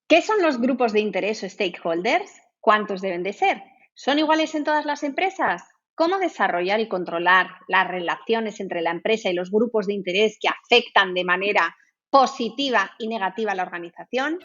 ¿Qué son los grupos de interés o stakeholders? ¿Cuántos deben de ser? ¿Son iguales en todas las empresas? ¿Cómo desarrollar y controlar las relaciones entre la empresa y los grupos de interés que afectan de manera positiva y negativa a la organización?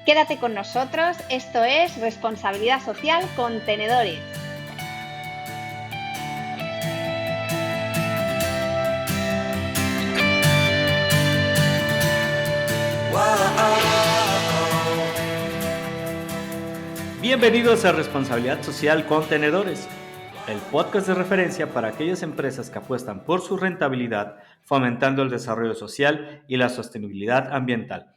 Quédate con nosotros, esto es Responsabilidad Social con Tenedores. Bienvenidos a Responsabilidad Social con Tenedores, el podcast de referencia para aquellas empresas que apuestan por su rentabilidad, fomentando el desarrollo social y la sostenibilidad ambiental.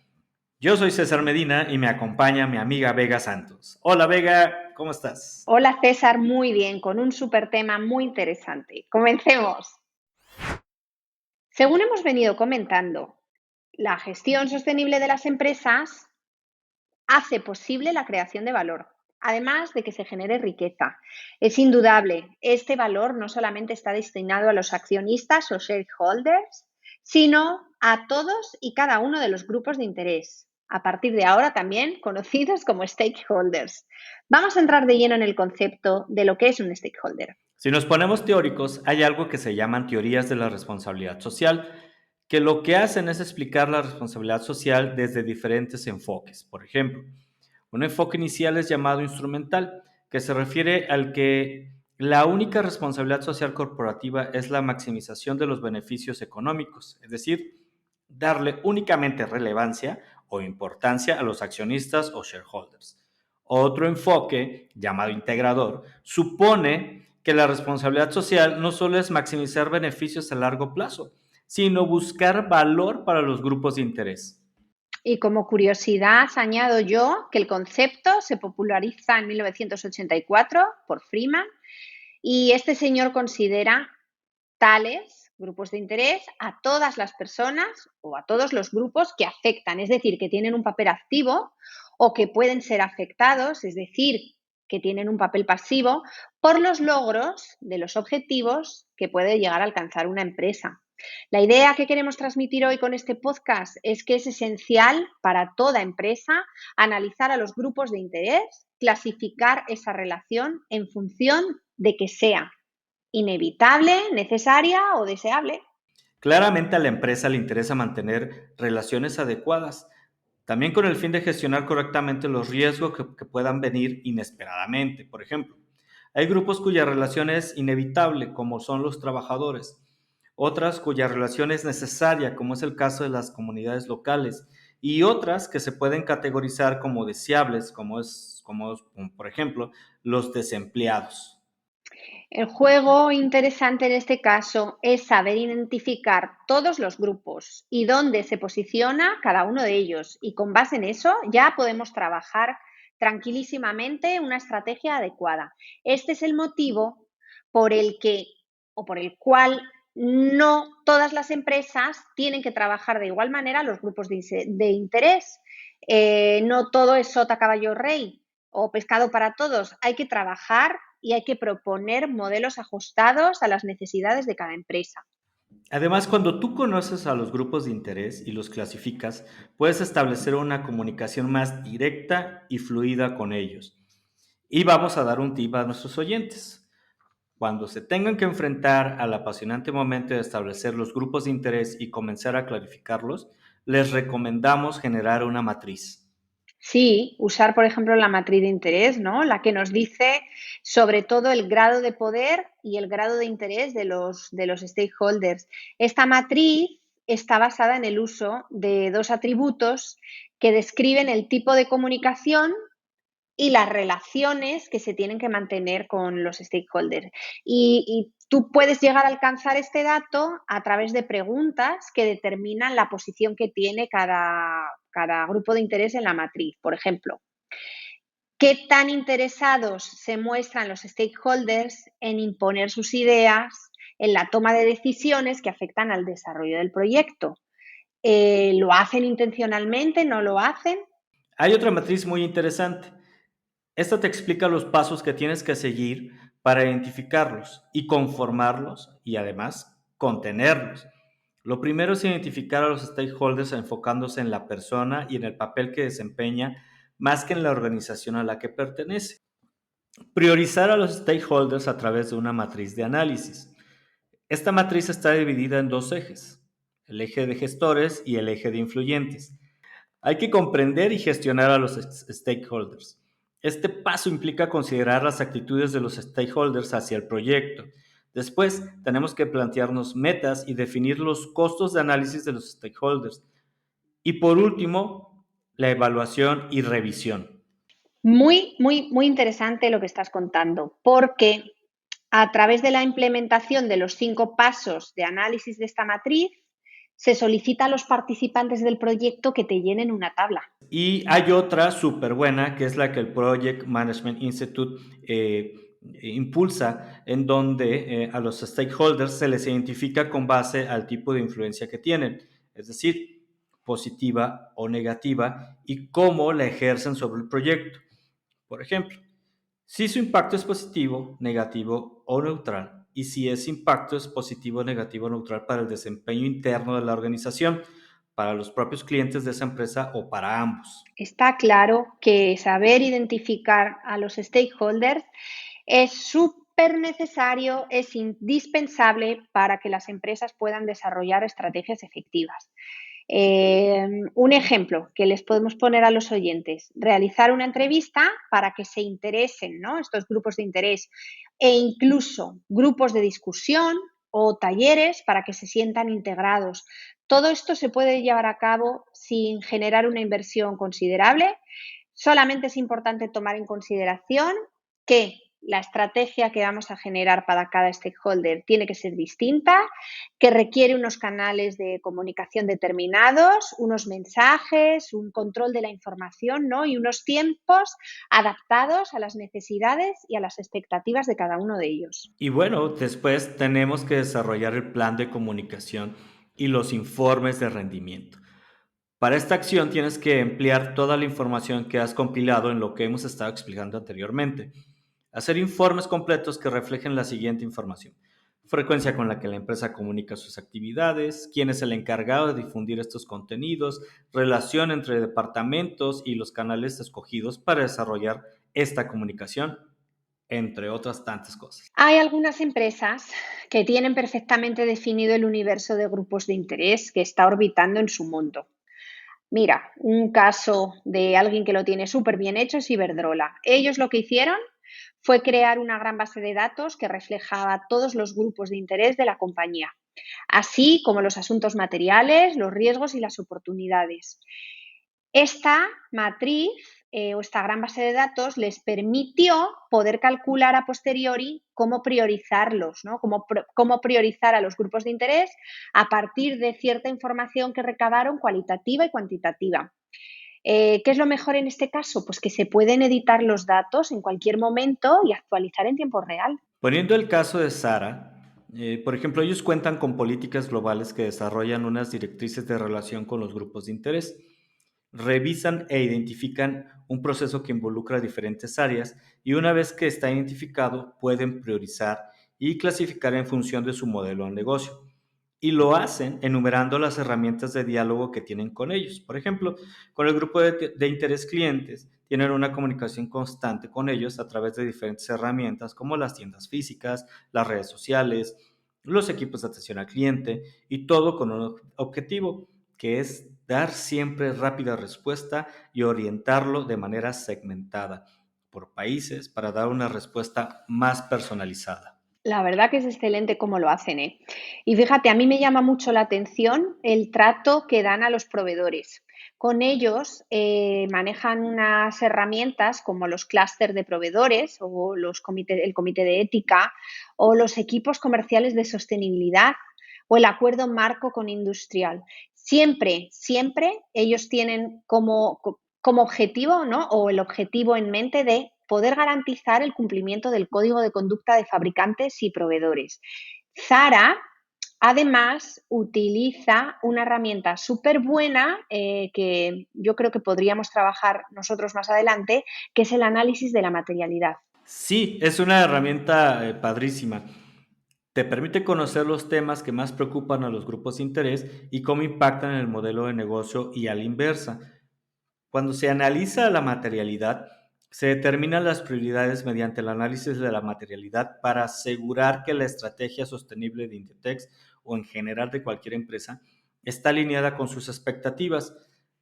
Yo soy César Medina y me acompaña mi amiga Vega Santos. Hola Vega, ¿cómo estás? Hola César, muy bien, con un súper tema muy interesante. Comencemos. Según hemos venido comentando, la gestión sostenible de las empresas hace posible la creación de valor, además de que se genere riqueza. Es indudable, este valor no solamente está destinado a los accionistas o shareholders, sino a todos y cada uno de los grupos de interés, a partir de ahora también conocidos como stakeholders. Vamos a entrar de lleno en el concepto de lo que es un stakeholder. Si nos ponemos teóricos, hay algo que se llaman teorías de la responsabilidad social, que lo que hacen es explicar la responsabilidad social desde diferentes enfoques. Por ejemplo, un enfoque inicial es llamado instrumental, que se refiere al que la única responsabilidad social corporativa es la maximización de los beneficios económicos, es decir, darle únicamente relevancia o importancia a los accionistas o shareholders. Otro enfoque, llamado integrador, supone que la responsabilidad social no solo es maximizar beneficios a largo plazo, sino buscar valor para los grupos de interés. Y como curiosidad, añado yo que el concepto se populariza en 1984 por Freeman y este señor considera tales grupos de interés a todas las personas o a todos los grupos que afectan, es decir, que tienen un papel activo o que pueden ser afectados, es decir, que tienen un papel pasivo por los logros de los objetivos que puede llegar a alcanzar una empresa. La idea que queremos transmitir hoy con este podcast es que es esencial para toda empresa analizar a los grupos de interés, clasificar esa relación en función de que sea inevitable, necesaria o deseable. Claramente a la empresa le interesa mantener relaciones adecuadas, también con el fin de gestionar correctamente los riesgos que puedan venir inesperadamente. Por ejemplo, hay grupos cuya relación es inevitable, como son los trabajadores, otras cuya relación es necesaria, como es el caso de las comunidades locales, y otras que se pueden categorizar como deseables, como por ejemplo, los desempleados. El juego interesante en este caso es saber identificar todos los grupos y dónde se posiciona cada uno de ellos. Y con base en eso ya podemos trabajar tranquilísimamente una estrategia adecuada. Este es el motivo por el que o por el cual no todas las empresas tienen que trabajar de igual manera los grupos de interés. No todo es sota, caballo, rey o pescado para todos. Hay que trabajar y hay que proponer modelos ajustados a las necesidades de cada empresa. Además, cuando tú conoces a los grupos de interés y los clasificas, puedes establecer una comunicación más directa y fluida con ellos. Y vamos a dar un tip a nuestros oyentes. Cuando se tengan que enfrentar al apasionante momento de establecer los grupos de interés y comenzar a clarificarlos, les recomendamos generar una matriz. Sí, usar, por ejemplo, la matriz de interés, ¿no? La que nos dice sobre todo el grado de poder y el grado de interés de los stakeholders. Esta matriz está basada en el uso de dos atributos que describen el tipo de comunicación y las relaciones que se tienen que mantener con los stakeholders. Y tú puedes llegar a alcanzar este dato a través de preguntas que determinan la posición que tiene cada grupo de interés en la matriz. Por ejemplo, ¿qué tan interesados se muestran los stakeholders en imponer sus ideas en la toma de decisiones que afectan al desarrollo del proyecto? ¿Lo hacen intencionalmente? ¿No lo hacen? Hay otra matriz muy interesante. Esta te explica los pasos que tienes que seguir para identificarlos y conformarlos y además contenerlos. Lo primero es identificar a los stakeholders enfocándose en la persona y en el papel que desempeña más que en la organización a la que pertenece. Priorizar a los stakeholders a través de una matriz de análisis. Esta matriz está dividida en dos ejes, el eje de gestores y el eje de influyentes. Hay que comprender y gestionar a los stakeholders. Este paso implica considerar las actitudes de los stakeholders hacia el proyecto. Después, tenemos que plantearnos metas y definir los costos de análisis de los stakeholders. Y por último, la evaluación y revisión. Muy, muy, muy interesante lo que estás contando, porque a través de la implementación de los 5 pasos de análisis de esta matriz, se solicita a los participantes del proyecto que te llenen una tabla. Y hay otra súper buena, que es la que el Project Management Institute impulsa, en donde a los stakeholders se les identifica con base al tipo de influencia que tienen, es decir, positiva o negativa, y cómo la ejercen sobre el proyecto. Por ejemplo, si su impacto es positivo, negativo o neutral, y si ese impacto es positivo, negativo o neutral para el desempeño interno de la organización, para los propios clientes de esa empresa o para ambos. Está claro que saber identificar a los stakeholders es súper necesario, es indispensable para que las empresas puedan desarrollar estrategias efectivas. Un ejemplo que les podemos poner a los oyentes, realizar una entrevista para que se interesen, ¿no?, estos grupos de interés, e incluso grupos de discusión o talleres para que se sientan integrados. Todo esto se puede llevar a cabo sin generar una inversión considerable. Solamente es importante tomar en consideración que la estrategia que vamos a generar para cada stakeholder tiene que ser distinta, que requiere unos canales de comunicación determinados, unos mensajes, un control de la información, ¿no?, y unos tiempos adaptados a las necesidades y a las expectativas de cada uno de ellos. Y bueno, después tenemos que desarrollar el plan de comunicación y los informes de rendimiento. Para esta acción tienes que emplear toda la información que has compilado en lo que hemos estado explicando anteriormente. Hacer informes completos que reflejen la siguiente información: frecuencia con la que la empresa comunica sus actividades, quién es el encargado de difundir estos contenidos, relación entre departamentos y los canales escogidos para desarrollar esta comunicación, entre otras tantas cosas. Hay algunas empresas que tienen perfectamente definido el universo de grupos de interés que está orbitando en su mundo. Mira, un caso de alguien que lo tiene súper bien hecho es Iberdrola. Ellos lo que hicieron fue crear una gran base de datos que reflejaba todos los grupos de interés de la compañía, así como los asuntos materiales, los riesgos y las oportunidades. Esta matriz o esta gran base de datos les permitió poder calcular a posteriori cómo priorizarlos, ¿no?, cómo priorizar a los grupos de interés a partir de cierta información que recabaron cualitativa y cuantitativa. ¿Qué es lo mejor en este caso? Pues que se pueden editar los datos en cualquier momento y actualizar en tiempo real. Poniendo el caso de Sara, por ejemplo, ellos cuentan con políticas globales que desarrollan unas directrices de relación con los grupos de interés. Revisan e identifican un proceso que involucra diferentes áreas y una vez que está identificado pueden priorizar y clasificar en función de su modelo de negocio. Y lo hacen enumerando las herramientas de diálogo que tienen con ellos. Por ejemplo, con el grupo de interés clientes, tienen una comunicación constante con ellos a través de diferentes herramientas como las tiendas físicas, las redes sociales, los equipos de atención al cliente, y todo con un objetivo, que es dar siempre rápida respuesta y orientarlo de manera segmentada por países para dar una respuesta más personalizada. La verdad que es excelente cómo lo hacen, ¿eh? Y fíjate, a mí me llama mucho la atención el trato que dan a los proveedores. Con ellos manejan unas herramientas como los clústeres de proveedores o el comité de ética o los equipos comerciales de sostenibilidad o el acuerdo marco con industrial. Siempre, siempre ellos tienen como objetivo, ¿no?, o el objetivo en mente de poder garantizar el cumplimiento del código de conducta de fabricantes y proveedores. Zara, además, utiliza una herramienta súper buena que yo creo que podríamos trabajar nosotros más adelante, que es el análisis de la materialidad. Sí, es una herramienta padrísima. Te permite conocer los temas que más preocupan a los grupos de interés y cómo impactan en el modelo de negocio y a la inversa. Cuando se analiza la materialidad, se determinan las prioridades mediante el análisis de la materialidad para asegurar que la estrategia sostenible de Inditex o en general de cualquier empresa está alineada con sus expectativas.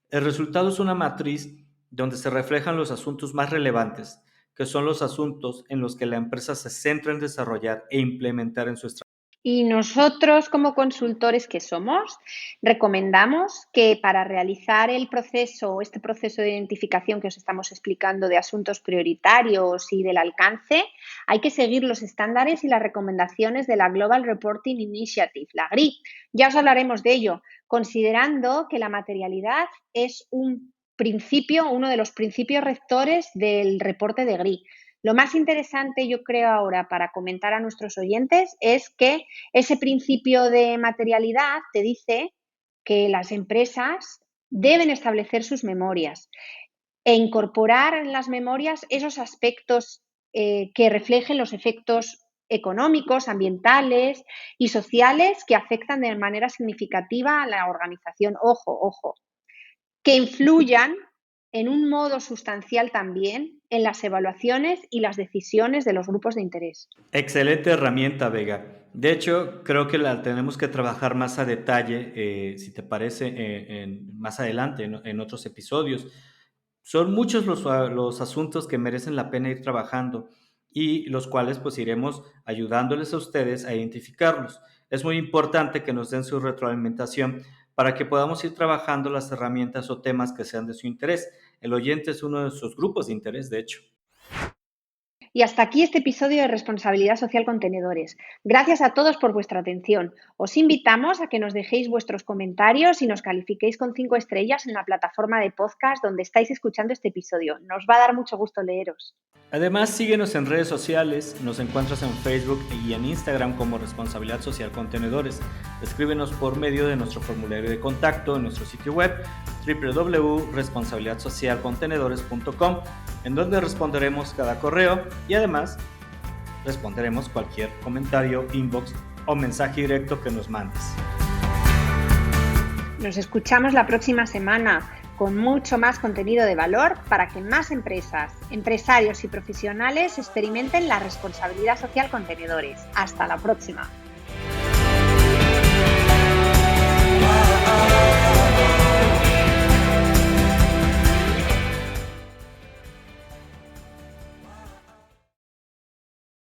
El resultado es una matriz donde se reflejan los asuntos más relevantes, que son los asuntos en los que la empresa se centra en desarrollar e implementar en su estrategia. Y nosotros, como consultores que somos, recomendamos que para realizar este proceso de identificación que os estamos explicando de asuntos prioritarios y del alcance, hay que seguir los estándares y las recomendaciones de la Global Reporting Initiative, la GRI. Ya os hablaremos de ello, considerando que la materialidad es uno de los principios rectores del reporte de GRI. Lo más interesante, yo creo ahora, para comentar a nuestros oyentes es que ese principio de materialidad te dice que las empresas deben establecer sus memorias e incorporar en las memorias esos aspectos que reflejen los efectos económicos, ambientales y sociales que afectan de manera significativa a la organización. Ojo, que influyan en un modo sustancial también en las evaluaciones y las decisiones de los grupos de interés. Excelente herramienta, Vega. De hecho, creo que la tenemos que trabajar más a detalle, si te parece, más adelante, en otros episodios. Son muchos los asuntos que merecen la pena ir trabajando y los cuales pues iremos ayudándoles a ustedes a identificarlos. Es muy importante que nos den su retroalimentación para que podamos ir trabajando las herramientas o temas que sean de su interés. El oyente es uno de sus grupos de interés, de hecho. Y hasta aquí este episodio de Responsabilidad Social Contenedores. Gracias a todos por vuestra atención. Os invitamos a que nos dejéis vuestros comentarios y nos califiquéis con 5 estrellas en la plataforma de podcast donde estáis escuchando este episodio. Nos va a dar mucho gusto leeros. Además, síguenos en redes sociales, nos encuentras en Facebook y en Instagram como Responsabilidad Social Contenedores. Escríbenos por medio de nuestro formulario de contacto en nuestro sitio web www.responsabilidadsocialcontenedores.com, en donde responderemos cada correo y además responderemos cualquier comentario, inbox o mensaje directo que nos mandes. Nos escuchamos la próxima semana con mucho más contenido de valor para que más empresas, empresarios y profesionales experimenten la responsabilidad social contenedores. Hasta la próxima.